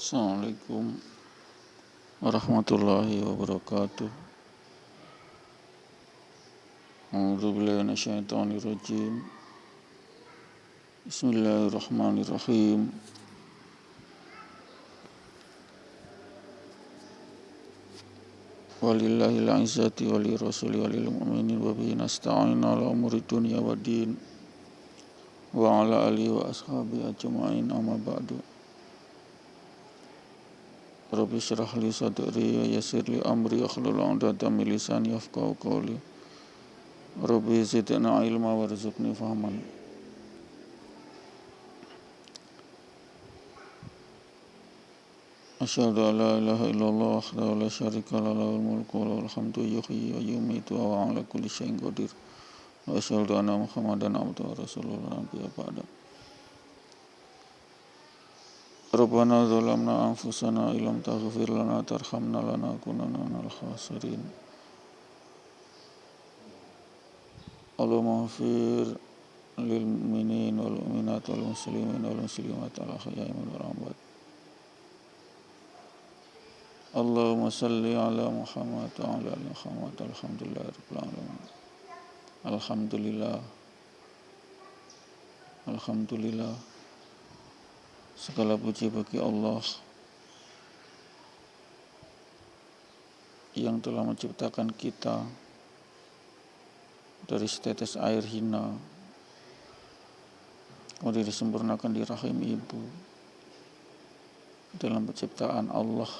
Assalamualaikum warahmatullahi wabarakatuh. A'udzubillahi minasyaitonirrajim. Bismillahirrahmanirrahim. Walillahil izzati walirrasuli walil mu'minin wa bihi nasta'inu ala umuri dunya waddin wa ala alihi wa ashabihi ajma'in amma ba'du. Rabbi shrah li sadri wa yassir li amri wahlul 'uqdatam min lisani yafqahu qawli. Rabbi zidna ilma warzuqni fahman. Asyhadu an la ilaha illallah wahdahu la syarika lahu lahul mulku wa lahul hamdu yuhyi wa yumiitu wa huwa 'ala kulli syai'in qadir. Wa asyhadu anna Muhammadan abduhu wa rasuluhu la nabiyya ba'da. Rabbana zalamna anfusana illam taghfir lana tarhamna lanakunanna minal khasirin. Allahumma ighfir lil mu'minin wal mu'minat wal muslimin wal muslimat al ahya'i minhum wal amwat. Allahumma salli ala Muhammad wa ala ali Muhammad. Alhamdulillahirabbil alamin. Alhamdulillah. Segala puji bagi Allah yang telah menciptakan kita dari setetes air hina, kemudian disempurnakan di rahim ibu. Dalam penciptaan Allah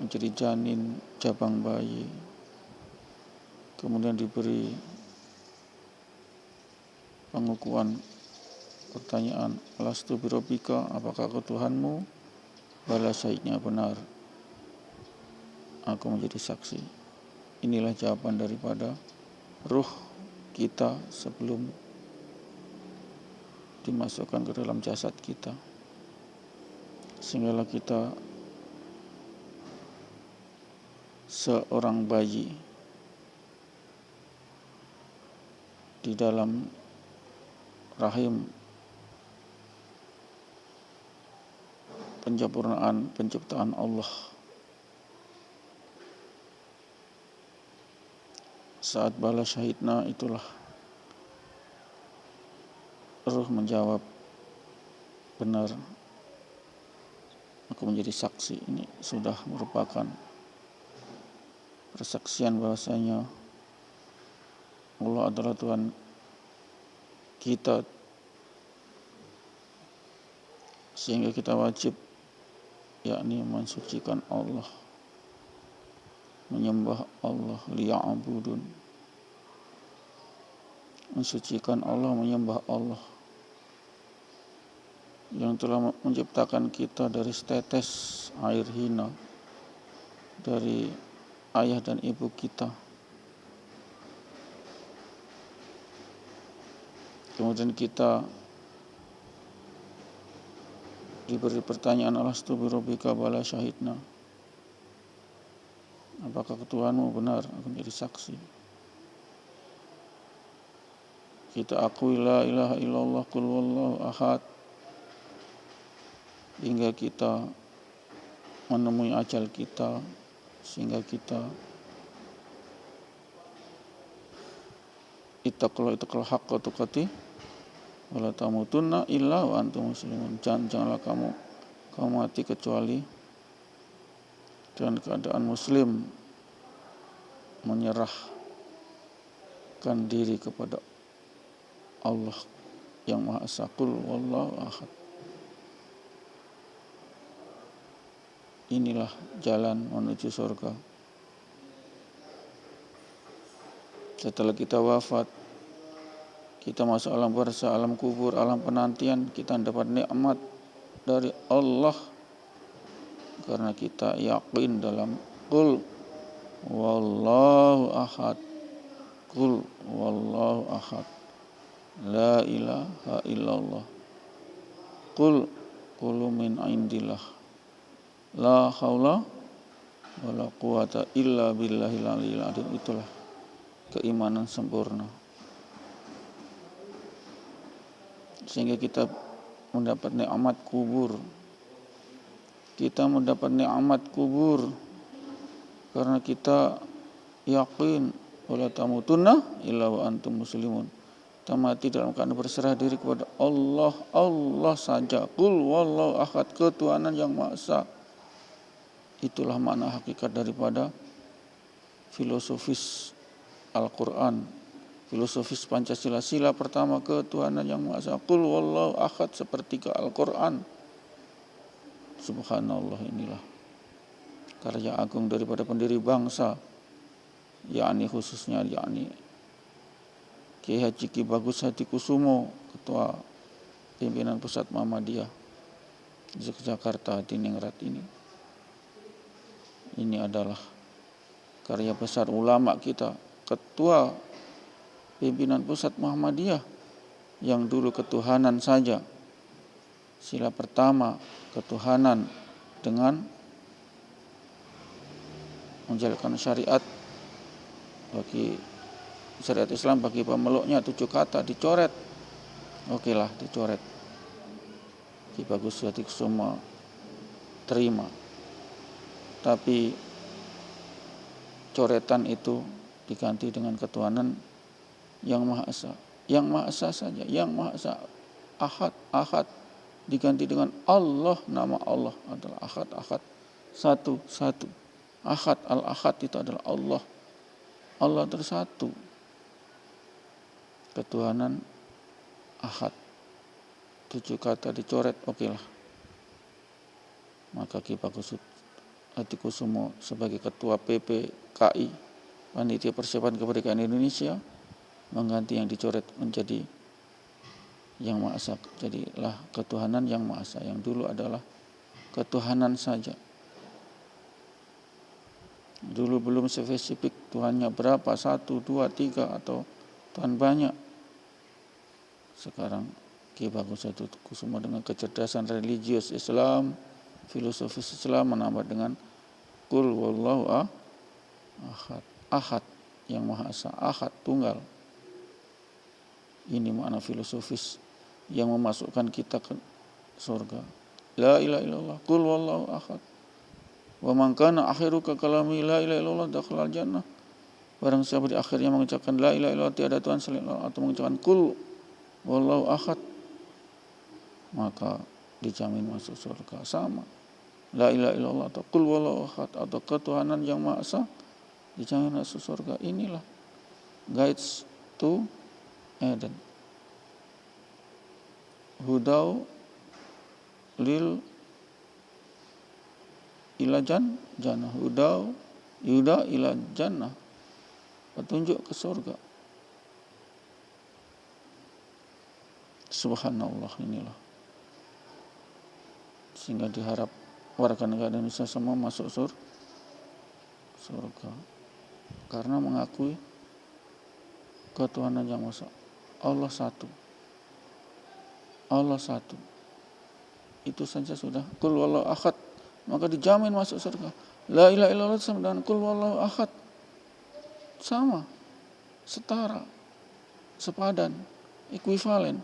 menjadi janin, jabang bayi, kemudian diberi pengukuhan pertanyaan, alastu birabbika, apakah kau Tuhanmu? Bala, syahidnya benar, aku menjadi saksi. Inilah jawaban daripada ruh kita sebelum dimasukkan ke dalam jasad kita, sehinggalah kita seorang bayi di dalam rahim penyempurnaan penciptaan Allah. Saat bala syahidna, itulah ruh menjawab, benar, aku menjadi saksi. Ini sudah merupakan persaksian bahwasanya Allah adalah Tuhan kita, sehingga kita wajib yakni mensucikan Allah, menyembah Allah, liya'budun, mensucikan Allah, menyembah Allah yang telah menciptakan kita dari setetes air hina, dari ayah dan ibu kita. Kemudian kita diberi pertanyaan, alastu birabbika, bala syahidna, apakah Tuhanmu? Benar, aku menjadi saksi. Kita akui la ilaha illallah qul huwallahu ahad, hingga kita menemui ajal kita, sehingga kita ittaqul haqqa tuqatih wala tamutunna illa wa antum muslimun. Janganlah kamu mati kecuali dalam keadaan muslim, menyerahkan diri kepada Allah yang Maha Esa. Qul wallahu ahad. Inilah jalan menuju surga. Setelah kita wafat, kita masuk alam barzakh, alam kubur, alam penantian, kita dapat nikmat dari Allah karena kita yakin dalam qul wallahu ahad, qul wallahu ahad, la ilaha illallah, qul min indillah, la haula wala quwata illa billahil aliyil azim. Itulah keimanan sempurna, sehingga kita mendapat nikmat kubur. Kita mendapat nikmat kubur karena kita yakin wala tamutunna illa wa antum muslimun. Kita mati dalam keadaan berserah diri kepada Allah, Allah saja. Qul wallahu ahad, ketuhanan yang Maha Esa. Itulah makna hakikat daripada filosofis Al-Quran, filosofis Pancasila. Sila pertama, ketuhanan yang Maha Esa. Qul wallahu ahad seperti ke Al-Quran. Subhanallah, inilah karya agung daripada pendiri bangsa, yakni khususnya Kiai Haji Ki Bagus Hadikusumo, Ketua Pimpinan Pusat Muhammadiyah Yogyakarta Hadiningrat ini. Ini adalah karya besar ulama kita, Ketua Pimpinan Pusat Muhammadiyah yang dulu ketuhanan saja. Sila pertama, ketuhanan dengan menjalankan syariat bagi syariat Islam bagi pemeluknya, 7 kata dicoret. Okelah, dicoret. Ki Bagus Hadikusumo terima. Tapi coretan itu diganti dengan ketuhanan yang Maha Esa. Yang Maha Esa saja, yang Maha Esa. Ahad, ahad diganti dengan Allah. Nama Allah adalah ahad, ahad. Satu, satu. Ahad, al-ahad itu adalah Allah. Allah tersatu. Ketuhanan ahad. 7 kata dicoret, okelah. Maka Ki Bagus Hadikusumo sebagai Ketua PPKI, Panitia Persiapan Kemerdekaan Indonesia, mengganti yang dicoret menjadi yang Maha Esa. Jadilah ketuhanan yang Maha Esa. Yang dulu adalah ketuhanan saja. Dulu belum spesifik Tuhannya berapa, 1, 2, 3 atau Tuhan banyak. Sekarang Ki Bagus Hadikusumo dengan kecerdasan religius Islam, filosofis Islam, menambah dengan Qul wallahu ahad, ahad yang Maha Esa, ahad tunggal. Ini makna filosofis yang memasukkan kita ke surga. La ilaha illallah, Qul wallahu ahad. Wa man kana akhiru kalami la ilaha illallah dakhala jannah. Barang siapa di akhirnya mengucapkan la ilaha illallah, tiada Tuhan selain Allah, atau mengucapkan Qul wallahu ahad, maka dijamin masuk surga. Sama, la ilaha illallah atau Qul wallahu ahad atau ketuhanan yang Maha Esa, dijamin masuk surga. Inilah guides to Eden. Hudau lil ila jannah, hudau yuda ila jannah, petunjuk ke surga. Subhanallah, inilah sehingga diharap warga negara Indonesia semua masuk surga karena mengakui ketuhanan yang Maha Esa. Allah satu, Allah satu. Itu saja sudah. Qul wallahu ahad, maka dijamin masuk surga. La ilaha illallah sama dengan Qul wallahu ahad. Sama, setara, sepadan, ekuivalen.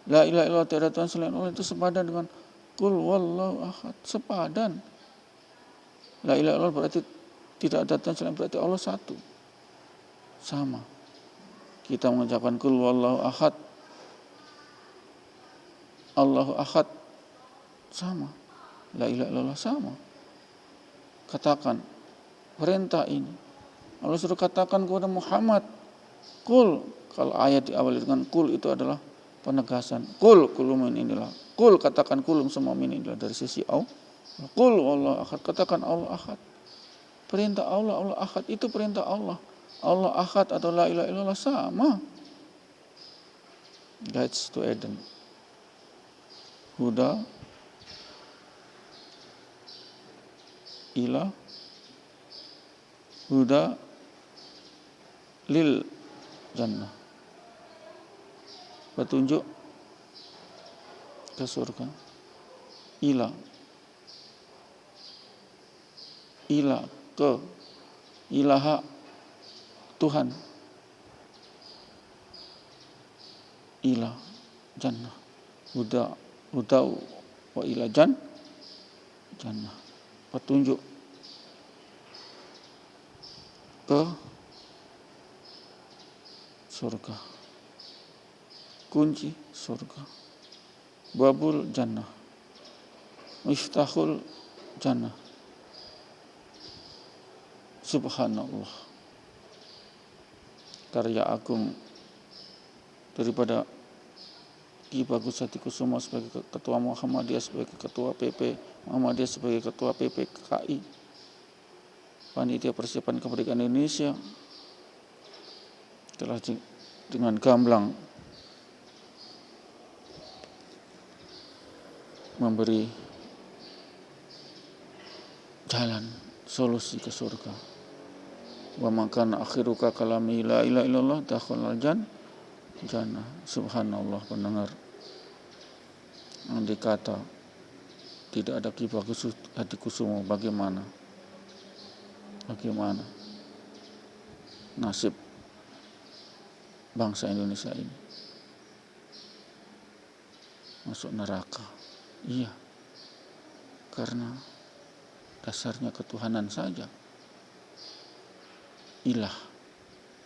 La ilaha illallah tiada Tuhan selain Allah itu sepadan dengan Qul wallahu ahad, sepadan. La ilaha illallah berarti tidak ada Tuhan selain, berarti Allah satu. Sama. Kita mengucapkan Qul wallahu ahad, Allahu ahad, sama. La ilaha illallah sama. Katakan perintah ini. Allah suruh katakan kepada Muhammad, Qul. Kalau ayat diawali dengan Qul itu adalah penegasan. Qul kulumin inilah. Qul katakan kulum semua ini inilah dari sisi Allah. Qul Allah ahad, katakan Allah ahad. Perintah Allah, Allah ahad itu perintah Allah. Allah ahad atau la ilaha illallah sama. Guides to Eden. Huda ila huda lil jannah, petunjuk ke surga. Ila ke ilaha Tuhan, ila jannah, huda hudau wa ila jannah. Petunjuk ke surga. Kunci surga. Babul jannah. Miftahul jannah. Subhanallah. Karya agung daripada Ki Bagus Hatikusuma sebagai ketua Muhammadiyah, sebagai ketua PP Muhammadiyah, sebagai ketua PPKI, Panitia Persiapan Kemerdekaan Indonesia, telah dengan gamblang memberi jalan solusi ke surga. Wa makan akhiruka kalami la ilaha illallah dakhalal jannah. Subhanallah pendengar. Andai kata tidak ada Ki Bagus Hatikusuma, bagaimana nasib bangsa Indonesia ini? Masuk neraka. Iya, karena dasarnya ketuhanan saja. Ilah,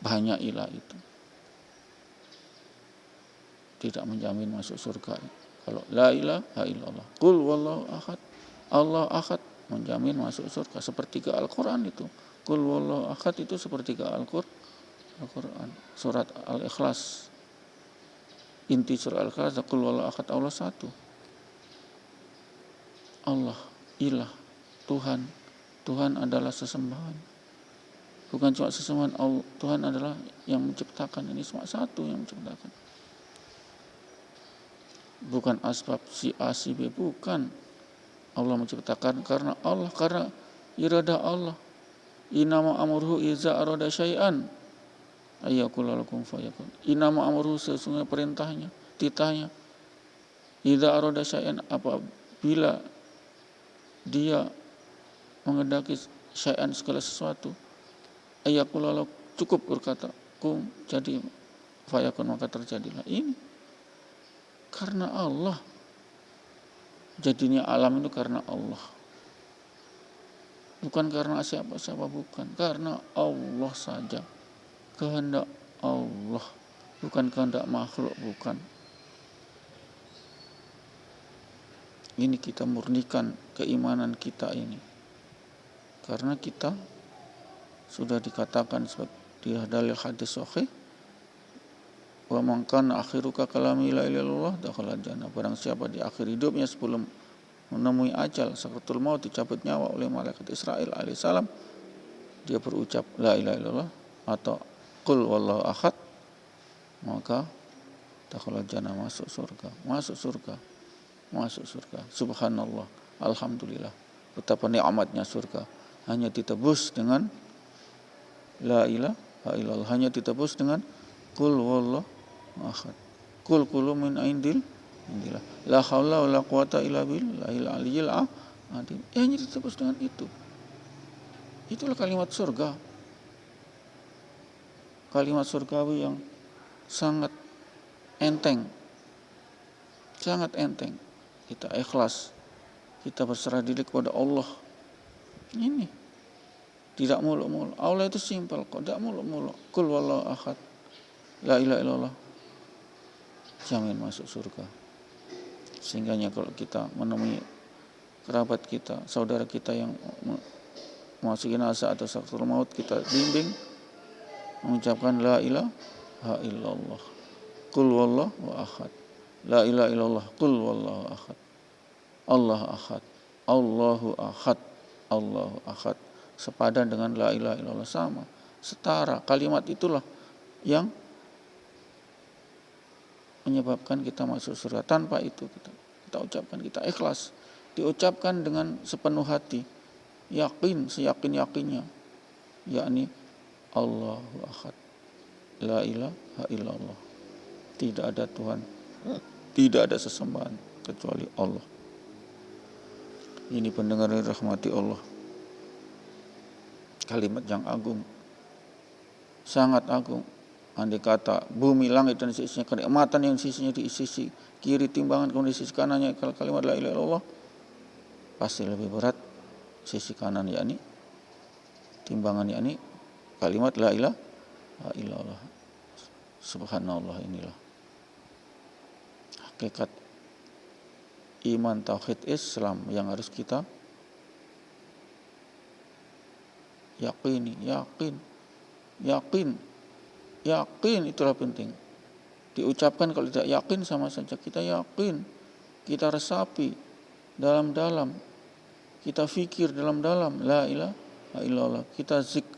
banyak ilah itu tidak menjamin masuk surga. Kalau la ilaha illallah, qul wallahu ahad, Allah ahad, menjamin masuk surga. Sepertiga Al-Quran itu, qul wallahu ahad itu sepertiga Al-Quran. Surat Al-Ikhlas, inti surat Al-Ikhlas, qul wallahu ahad, Allah satu. Allah, ilah, Tuhan adalah sesembahan. Bukan cuma sesembahan, Tuhan adalah yang menciptakan. Ini cuma satu yang menciptakan. Bukan asbab si A si B, bukan. Allah menciptakan karena irada Allah. Inama amruhu iza arada syai'an ayyakul lakum fayakun. Inama amruhu, sesungguhnya perintahnya, titahnya, iza arada syai'an, apabila dia menghendaki syai'an, segala sesuatu, ayyakul lakum, cukup berkata kum, jadi fayakun, maka terjadilah. Ini karena Allah. Jadinya alam itu karena Allah. Bukan karena siapa-siapa, bukan. Karena Allah saja. Kehendak Allah. Bukan kehendak makhluk, bukan. Ini kita murnikan keimanan kita ini. Karena kita sudah dikatakan di dalil hadis sahih, wa man kana akhiruka kalami la ilaha illallah dakhala jannah. Barang siapa di akhir hidupnya sebelum menemui ajal, sakratul maut, dicabut nyawa oleh malaikat Israil alaihissalam, dia berucap la ilaha illallah atau qul wallahu ahad, maka dakhala jannah, masuk surga. Subhanallah, alhamdulillah, betapa nikmatnya surga. Hanya ditebus dengan la ilaha illallah, hanya ditebus dengan qul wallahu ahad. Kul kulu min indillah. La haula wala quwata illa billahil aliyyil azim. Hanya ditebus dengan itu. Itulah kalimat surga. Kalimat surgawi yang sangat enteng. Sangat enteng. Kita ikhlas. Kita berserah diri kepada Allah. Ini tidak muluk-muluk. Allah itu simpel kok, tidak muluk-muluk. Kul wallahu ahad. La ilaha illallah. Jamin masuk surga. Sehingganya kalau kita menemui kerabat kita, saudara kita yang memasuki jenazah atau sakratul maut, kita bimbing mengucapkan la ilaha illallah, qul wallahu ahad, la ilaha illallah, qul wallahu ahad, Allah ahad, Allahu ahad, Allahu ahad, sepadan dengan la ilaha illallah, sama, setara. Kalimat itulah yang menyebabkan kita masuk surga. Tanpa itu kita ucapkan, kita ikhlas, diucapkan dengan sepenuh hati, yakin, seyakin-yakinnya, yakni Allahu ahad, la ilaha illallah, tidak ada Tuhan, tidak ada sesembahan kecuali Allah. Ini pendengar yang dirahmati Allah, kalimat yang agung, sangat agung, Andai kata bumi, langit dan sisinya, kenikmatan yang sisinya di sisi kiri timbangan, kemudian di sisi kanannya kalimat la ilaha illallah, pasti lebih berat sisi kanan, yakni timbangan, yakni kalimat la ilaha illallah. Subhanallah, inilah hakikat iman tauhid Islam yang harus kita yakini. Yakin itulah penting. Diucapkan, kalau tidak yakin sama saja kita yakin, kita resapi dalam-dalam, kita fikir dalam-dalam la ilaha illallah, kita zikirkan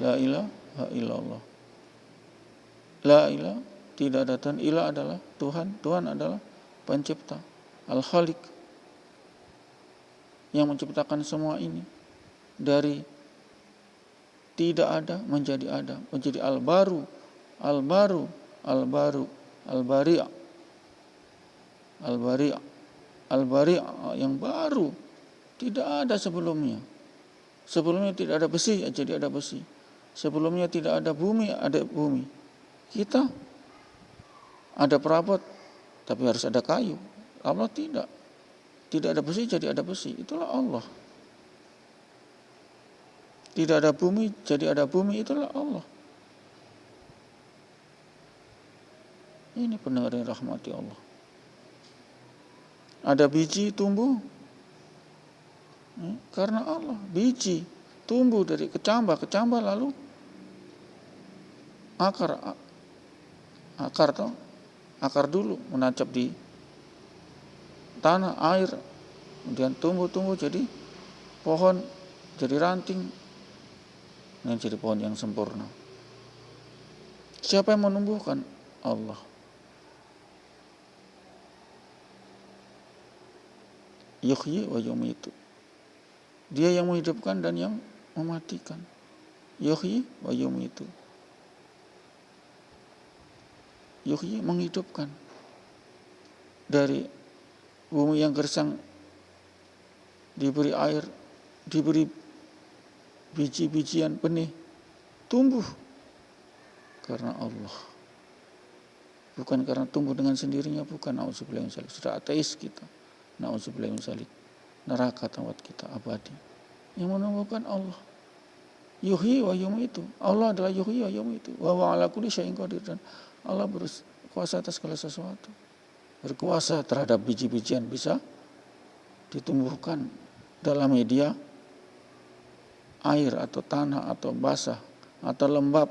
la ilaha illallah. La ilaha, tidak ada Tuhan, ilah adalah Tuhan, Tuhan adalah pencipta, Al-Khaliq, yang menciptakan semua ini dari tidak ada menjadi ada, menjadi al-baru, al-bari' yang baru, tidak ada sebelumnya. Sebelumnya tidak ada besi, jadi ada besi. Sebelumnya tidak ada bumi, ada bumi. Kita ada perabot, tapi harus ada kayu. Allah tidak ada besi, jadi ada besi. Itulah Allah. Tidak ada bumi, jadi ada bumi, itulah Allah. Ini pendengar yang rahmati Allah. Ada biji tumbuh, karena Allah. Biji tumbuh dari kecambah lalu akar dulu menancap di tanah, air, kemudian tumbuh jadi pohon, jadi ranting, dan jadi pohon yang sempurna. Siapa yang menumbuhkan? Allah. Yuhyi wa yumitu. Dia yang menghidupkan dan yang mematikan. Yuhyi wa yumitu. Yuhyi, menghidupkan. Dari bumi yang gersang diberi air, diberi biji-bijian benih, tumbuh karena Allah. Bukan karena tumbuh dengan sendirinya, bukan. Nauzubillah min dzalik. Sudah ateis kita. Nauzubillah min dzalik. Neraka tempat kita abadi. Yang menumbuhkan Allah. Yuhyi wa yumitu. Allah adalah yuhyi wa yumitu. Wa huwa ala kulli syai'in qadir. Dan Allah berkuasa atas segala sesuatu. Berkuasa terhadap biji-bijian bisa ditumbuhkan dalam media air atau tanah atau basah atau lembab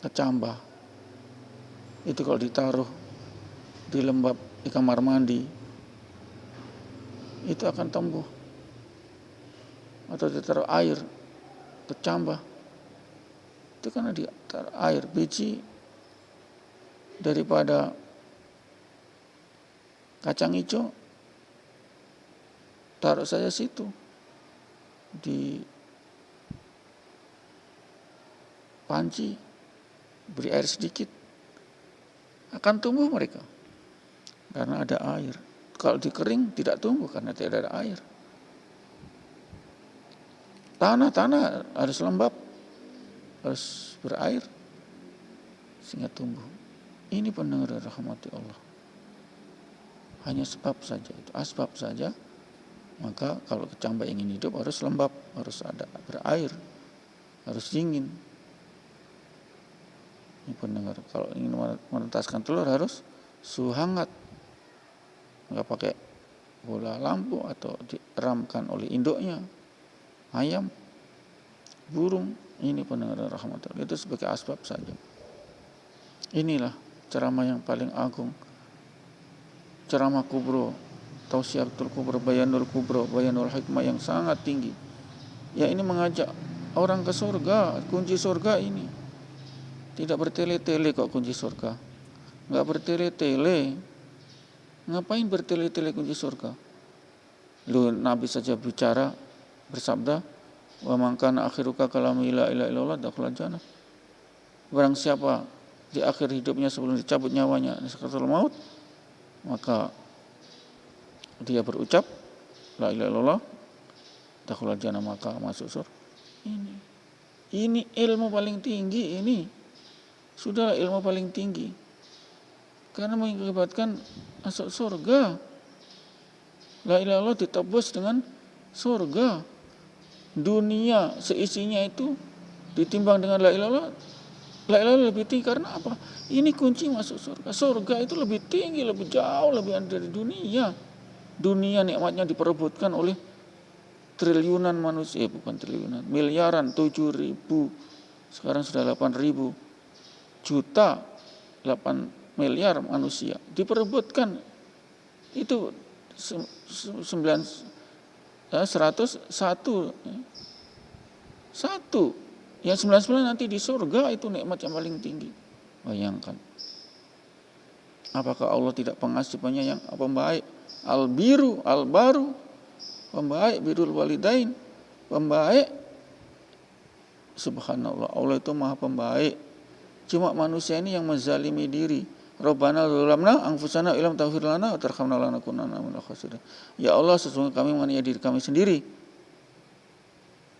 kecambah. Itu kalau ditaruh di lembab di kamar mandi itu akan tumbuh. Atau ditaruh air kecambah, itu karena ditaruh air. Biji daripada kacang hijau taruh saja situ di panci, beri air sedikit, akan tumbuh mereka karena ada air. Kalau dikering tidak tumbuh karena tidak ada air. Tanah harus lembab, harus berair sehingga tumbuh. Ini pendengar rahmati Allah. Hanya sebab saja, itu asbab saja. Maka kalau kecambah ingin hidup harus lembab, harus ada berair, harus dingin. Ini pendengar, kalau ingin menetaskan telur harus suhu hangat. Enggak pakai bola lampu atau diramkan oleh induknya, ayam, burung. Ini pendengar rahmatullah, itu sebagai asbab saja. Inilah ceramah yang paling agung, ceramah kubro, Tausiatul Kubro, Bayanul Kubro, Bayanul Hikmah yang sangat tinggi. Ya, ini mengajak orang ke surga, kunci surga ini. Tidak bertele-tele kok kunci surga. Enggak bertele-tele. Ngapain bertele-tele kunci surga? Lu Nabi saja bicara, bersabda, wa man kana akhiruka kalamu la ilaha illallah dakhala jannah. Barang siapa di akhir hidupnya sebelum dicabut nyawanya sakaratul maut, maka dia berucap la ilaha illallah dakhala jannah, maka masuk surga. Ini ilmu paling tinggi ini. Sudah ilmu paling tinggi. Karena mengakibatkan masuk surga. La ilaha illallah ditebus dengan surga. Dunia seisinya itu ditimbang dengan la ilaha illallah. La ilaha illallah lebih tinggi karena apa? Ini kunci masuk surga. Surga itu lebih tinggi, lebih jauh, lebih dari dunia. Dunia nikmatnya diperebutkan oleh triliunan manusia, bukan triliunan, miliaran, 7.000, sekarang sudah 8.000 juta, 8 miliar manusia diperebutkan. Itu 101 satu, yang 99 nanti di surga, itu nikmat yang paling tinggi. Bayangkan, apakah Allah tidak pengasih, penyayang, pembaik, al-biru, al-baru, pembaik, birrul walidain, pembaik. Subhanallah, Allah itu maha pembaik. Cuma manusia ini yang menzalimi diri. Rabbana dzalamna anfusana illam taghfir lana wa tarhamna lanakunanna minal khasirin. Ya Allah, sesungguhnya kami menganiaya diri kami sendiri.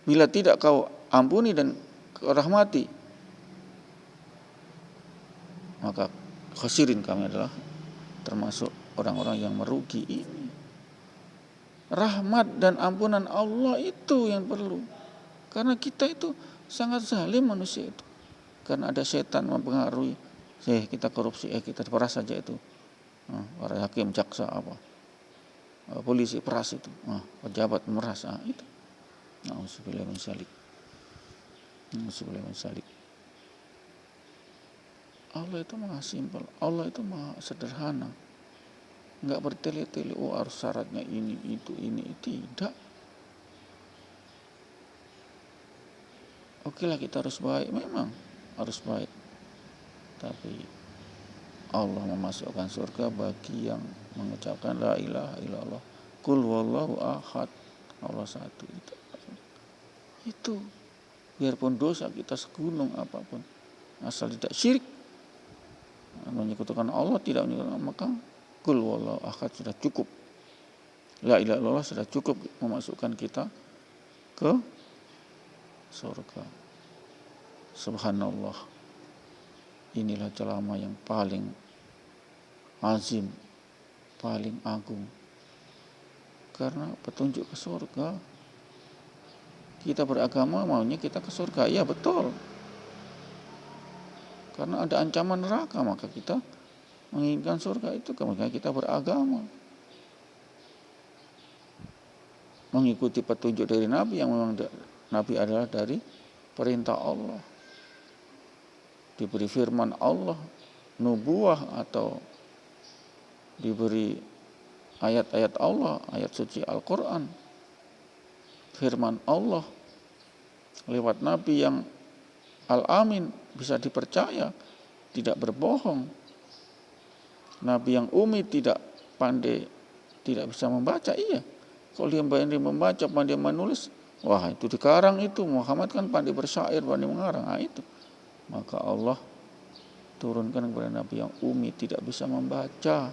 Bila tidak kau ampuni dan kau rahmati, maka khasirin, kami adalah termasuk orang-orang yang merugi. Ini rahmat dan ampunan Allah itu yang perlu. Karena kita itu sangat zalim manusia itu. Karena ada setan mempengaruhi. Kita korupsi, kita peras saja itu. Para hakim, jaksa, polisi peras itu. Pejabat meras, itu. Nauzubillah min dzalik. Nauzubillah min dzalik. Allah itu maha simpel. Allah itu maha sederhana. Enggak bertele-tele, harus syaratnya ini, itu, ini. Tidak. Oke lah, kita harus baik. Memang harus baik. Tapi Allah memasukkan surga bagi yang mengucapkan la ilaha illallah. Qul huwallahu ahad. Allah satu. Itu. Biarpun dosa kita segunung apapun, asal tidak syirik, menyekutukan Allah, tidak menyekutukan, maka Qul huwallahu ahad sudah cukup. La ilaha illallah sudah cukup memasukkan kita ke surga. Subhanallah. Inilah celama yang paling azim, paling agung. Karena petunjuk ke surga. Kita beragama maunya kita ke surga. Iya, betul. Karena ada ancaman neraka, maka kita menginginkan surga itu. Kemudian kita beragama, mengikuti petunjuk dari Nabi, yang memang Nabi adalah dari perintah Allah, diberi firman Allah, nubuah, atau diberi ayat-ayat Allah, ayat suci Al-Quran, firman Allah lewat Nabi yang Al-Amin, bisa dipercaya, tidak berbohong. Nabi yang umi, tidak pandai, tidak bisa membaca. Iya, kalau dia pandai membaca, pandai menulis, wah itu dikarang itu. Muhammad kan pandai bersyair, pandai mengarang. Itu. Maka Allah turunkan kepada Nabi yang umi, tidak bisa membaca,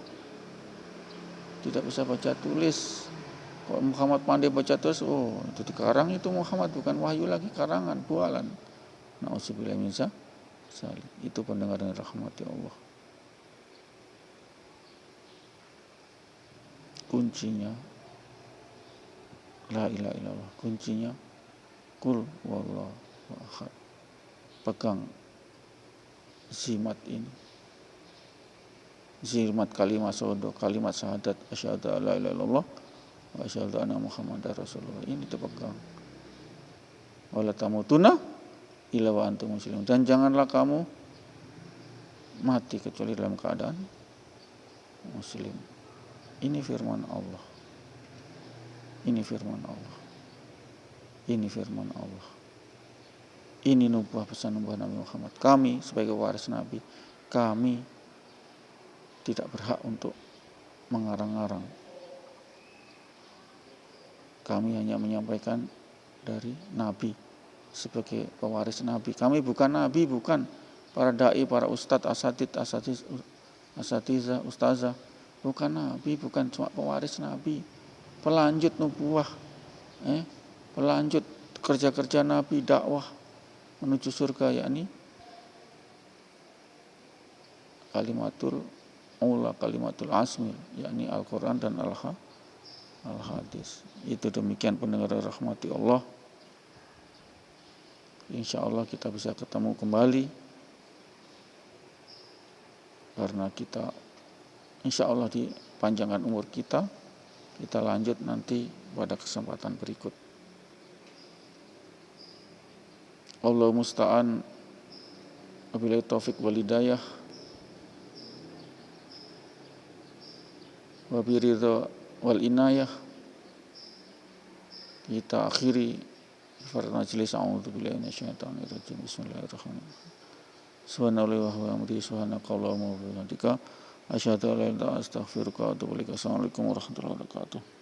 tidak bisa baca tulis. Kalau Muhammad pandai baca tulis, itu dikarang itu Muhammad, bukan wahyu lagi, karangan, bualan. Nauzubillah min dzalik. Itu pendengar yang rahmati Allah. Kuncinya la ilaha illallah, kuncinya Qul huwallahu ahad. Pegang zimat ini, zimat kalimat syahadat, kalimat syahadat asyhadu alla ilaha illallah wa asyhadu anna muhammadar rasulullah. Ini dipegang. Wala tamutunna illa wa antum muslimun. Dan janganlah kamu mati kecuali dalam keadaan muslim. Ini firman Allah. Ini firman Allah. Ini firman Allah. Ini nubuah, pesan nubuah Nabi Muhammad. Kami sebagai waris Nabi, kami tidak berhak untuk mengarang-arang. Kami hanya menyampaikan dari Nabi sebagai pewaris Nabi. Kami bukan Nabi, bukan para dai, para ustadz, asatidzah, ustazah. Bukan Nabi, bukan cuma pewaris Nabi, pelanjut nubuah, pelanjut kerja-kerja Nabi, dakwah menuju surga, yakni kalimatul ula, kalimatul asmil, yakni Al-Quran dan Al-Hadis. Itu demikian pendengar rahmati Allah. Insya Allah kita bisa ketemu kembali, karena kita insya Allah dipanjangkan umur kita lanjut nanti pada kesempatan berikut. Allah musta'an, wabillahi taufik wal hidayah, wabiridha wal inayah. Kita akhiri pada majlis. A'udzubillahi minasyaitonir rajim. Bismillahirrahmanirrahim. Subhanallahi wa bihamdihi, subhanakallahumma wa bihamdika, asyhadu an la ilaha illa anta, astaghfiruka wa atubu ilaik. Assalamualaikum warahmatullahi wabarakatuh.